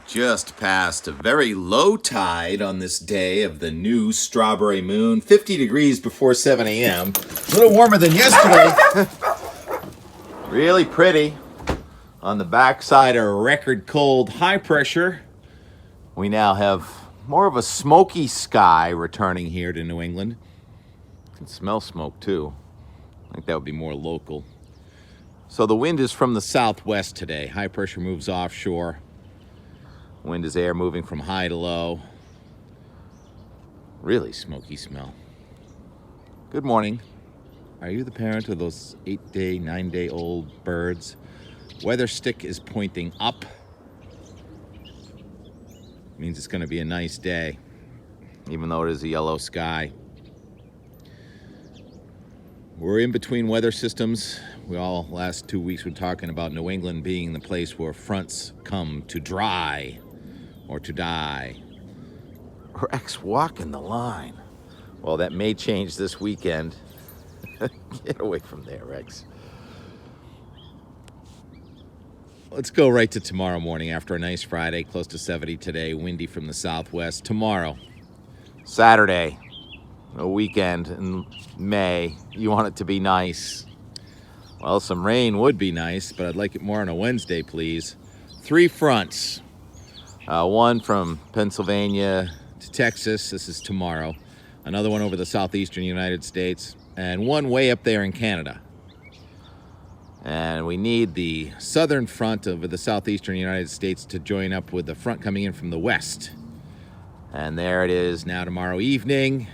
Just past a very low tide on this day of the new strawberry moon. 50 degrees before 7 a.m. A little warmer than yesterday. Really pretty. On the backside of record cold high pressure, we now have more of a smoky sky returning here to New England. You can smell smoke too. I think that would be more local. So the wind is from the southwest today. High pressure moves offshore. Wind is air moving from high to low. Really smoky smell. Good morning. Are you the parent of those 8-day, 9-day-old birds? Weather stick is pointing up. Means it's going to be a nice day, even though it is a yellow sky. We're in between weather systems. We all, last 2 weeks, were talking about New England being the place where fronts come to dry or to die. Rex walking the line. Well, that may change this weekend. Get away from there, Rex. Let's go right to tomorrow morning after a nice Friday, close to 70 today, windy from the southwest. Tomorrow, Saturday, a weekend in May. You want it to be nice. Well, some rain would be nice, but I'd like it more on a Wednesday, please. 3 fronts. One from Pennsylvania to Texas. This is tomorrow. Another one over the southeastern United States. And one way up there in Canada. And we need the southern front over the southeastern United States to join up with the front coming in from the west. And there it is now tomorrow evening.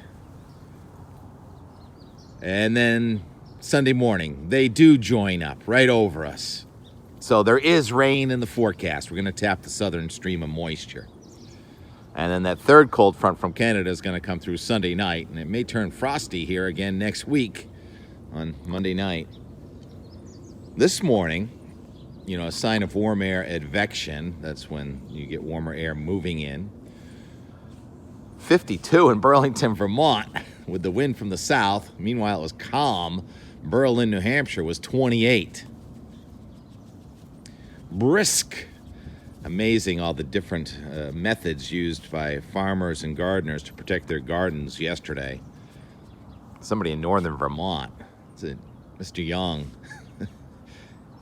And then Sunday morning, they do join up right over us. So there is rain in the forecast. We're going to tap the southern stream of moisture. And then that third cold front from Canada is going to come through Sunday night. And it may turn frosty here again next week on Monday night. This morning, a sign of warm air advection. That's when you get warmer air moving in. 52 in Burlington, Vermont, with the wind from the south. Meanwhile, it was calm. Berlin, New Hampshire was 28. Brisk. Amazing all the different methods used by farmers and gardeners to protect their gardens yesterday. Somebody in northern Vermont, Mr. Young,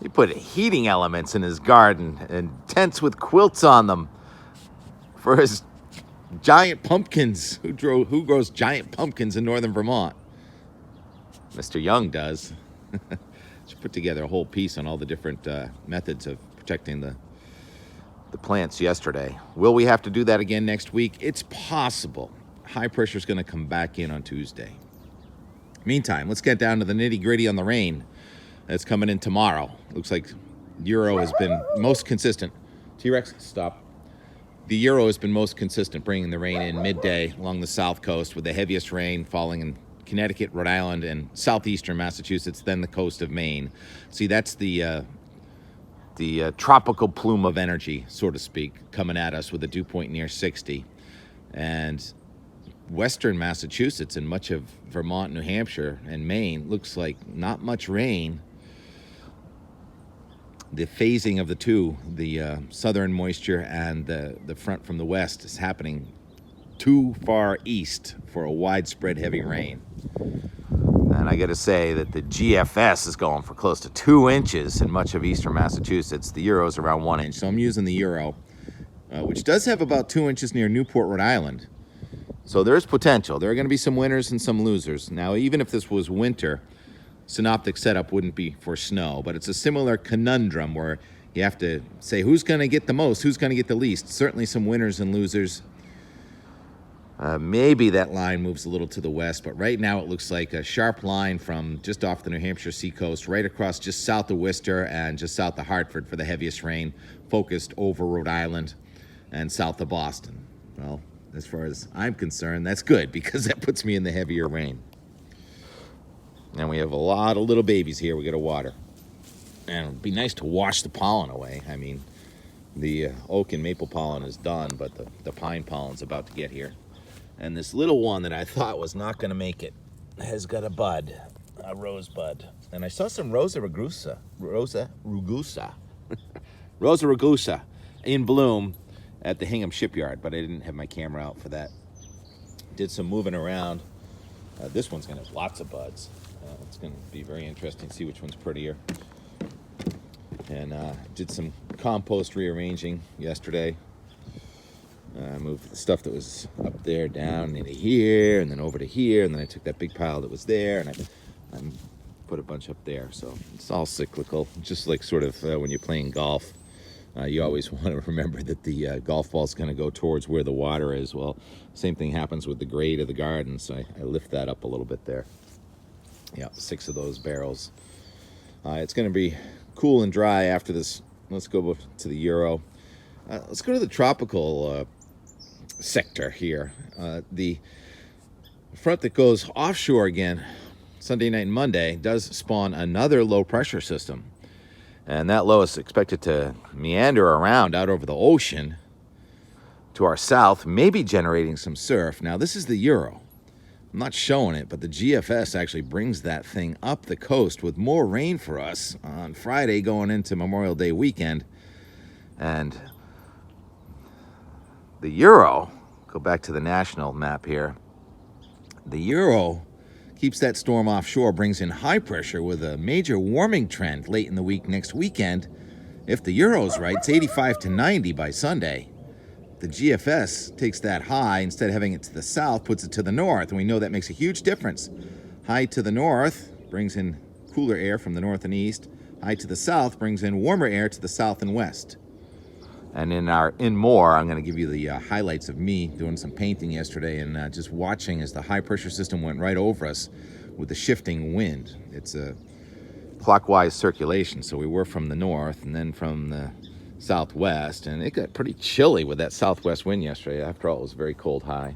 he put heating elements in his garden and tents with quilts on them for his giant pumpkins. Who grows giant pumpkins in northern Vermont? Mr. Young does. Should put together a whole piece on all the different methods of protecting the plants yesterday. Will we have to do that again next week? It's possible. High pressure is going to come back in on Tuesday. Meantime, let's get down to the nitty-gritty on the rain that's coming in tomorrow. Looks like Euro has been most consistent. T-Rex, stop. The Euro has been most consistent, bringing the rain in midday along the south coast, with the heaviest rain falling in Connecticut, Rhode Island, and southeastern Massachusetts, then the coast of Maine. See, that's the tropical plume of energy, so to speak, coming at us with a dew point near 60. And western Massachusetts and much of Vermont, New Hampshire, and Maine looks like not much rain. The phasing of the two, the southern moisture and the front from the west, is happening too far east for a widespread heavy rain. And I got to say that the GFS is going for close to 2 inches in much of eastern Massachusetts. The Euro is around 1 inch. So I'm using the Euro, which does have about 2 inches near Newport, Rhode Island. So there's potential. There are going to be some winners and some losers. Now, even if this was winter, synoptic setup wouldn't be for snow. But it's a similar conundrum where you have to say who's going to get the most, who's going to get the least. Certainly some winners and losers. Maybe that line moves a little to the west, but right now it looks like a sharp line from just off the New Hampshire seacoast, right across just south of Worcester and just south of Hartford for the heaviest rain, focused over Rhode Island and south of Boston. Well, as far as I'm concerned, that's good because that puts me in the heavier rain. And we have a lot of little babies here we got to water. And it'd be nice to wash the pollen away. I mean, the oak and maple pollen is done, but the pine pollen's about to get here. And this little one that I thought was not going to make it has got a bud, a rosebud. And I saw some Rosa rugosa in bloom at the Hingham shipyard, but I didn't have my camera out for that. Did some moving around. This one's gonna have lots of buds. It's gonna be very interesting to see which one's prettier. And did some compost rearranging yesterday. I moved the stuff that was up there down into here and then over to here, and then I took that big pile that was there and I put a bunch up there. So it's all cyclical, just like sort of when you're playing golf. You always want to remember that the golf ball is going to go towards where the water is. Well, same thing happens with the grade of the garden, so I lift that up a little bit there. Yeah, 6 of those barrels. It's going to be cool and dry after this. Let's go to the Euro. Let's go to the tropical sector here. The front that goes offshore again Sunday night and Monday does spawn another low pressure system. And that low is expected to meander around out over the ocean to our south, maybe generating some surf. Now, this is the Euro. I'm not showing it, but the GFS actually brings that thing up the coast with more rain for us on Friday going into Memorial Day weekend. And the Euro, go back to the national map here, the Euro keeps that storm offshore, brings in high pressure with a major warming trend late in the week next weekend. If the Euro's right, it's 85 to 90 by Sunday. The GFS takes that high, instead of having it to the south, puts it to the north, and we know that makes a huge difference. High to the north brings in cooler air from the north and east. High to the south brings in warmer air to the south and west. And in more, I'm going to give you the highlights of me doing some painting yesterday and just watching as the high pressure system went right over us with the shifting wind. It's a clockwise circulation, so we were from the north and then from the southwest, and it got pretty chilly with that southwest wind yesterday. After all, it was a very cold high.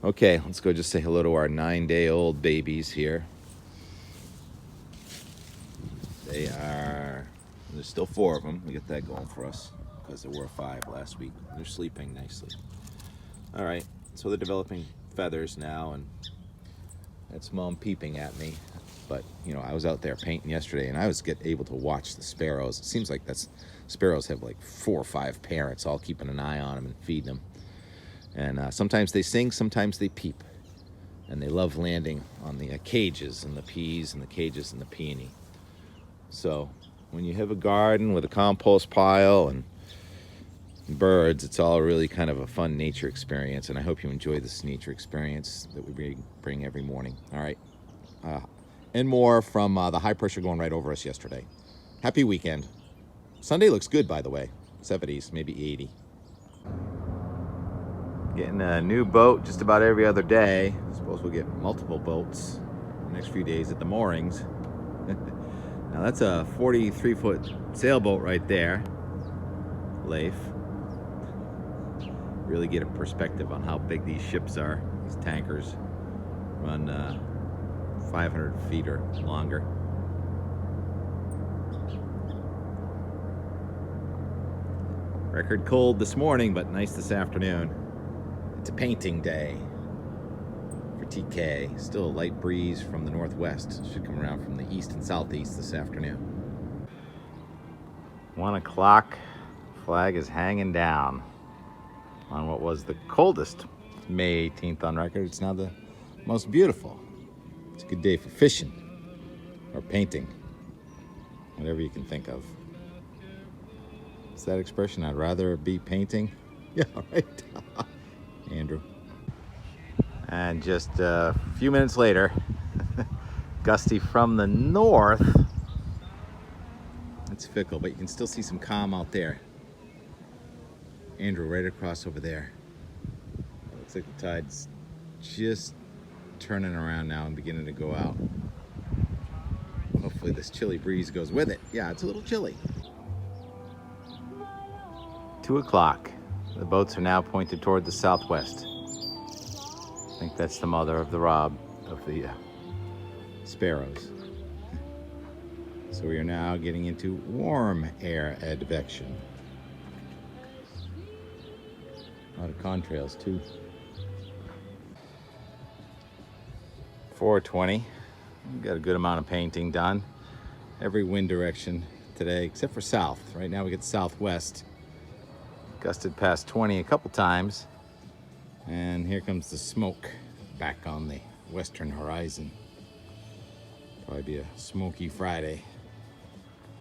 Okay, let's go just say hello to our 9-day-old babies here. There's still 4 of them. We get that going for us, because there were 5 last week. They're sleeping nicely. All right, so they're developing feathers now, and that's Mom peeping at me. But, you know, I was out there painting yesterday, and I was able to watch the sparrows. It seems like sparrows have like 4 or 5 parents all keeping an eye on them and feeding them. And sometimes they sing, sometimes they peep. And they love landing on the cages and the peas and the cages and the peony. So when you have a garden with a compost pile and birds, it's all really kind of a fun nature experience, and I hope you enjoy this nature experience that we bring every morning. All right, and more from the high pressure going right over us yesterday. Happy weekend. Sunday looks good, by the way. 70s, maybe 80. Getting a new boat just about every other day. I suppose we'll get multiple boats the next few days at the moorings. Now that's a 43-foot sailboat right there, Leif. Really get a perspective on how big these ships are. These tankers run 500 feet or longer. Record cold this morning, but nice this afternoon. It's a painting day for TK. Still a light breeze from the northwest. Should come around from the east and southeast this afternoon. 1 o'clock, flag is hanging down on what was the coldest May 18th on record. It's now the most beautiful. It's a good day for fishing or painting, whatever you can think of. What's that expression? I'd rather be painting. Yeah, right. Andrew. And just a few minutes later, gusty from the north. It's fickle, but you can still see some calm out there. Andrew, right across over there. It looks like the tide's just turning around now and beginning to go out. Hopefully this chilly breeze goes with it. Yeah, it's a little chilly. 2 o'clock. The boats are now pointed toward the southwest. I think that's the mother of the sparrows. So we are now getting into warm air advection. A lot of contrails too. 4:20. We've got a good amount of painting done. Every wind direction today, except for south. Right now we get southwest. Gusted past 20 a couple times. And here comes the smoke back on the western horizon. Probably be a smoky Friday.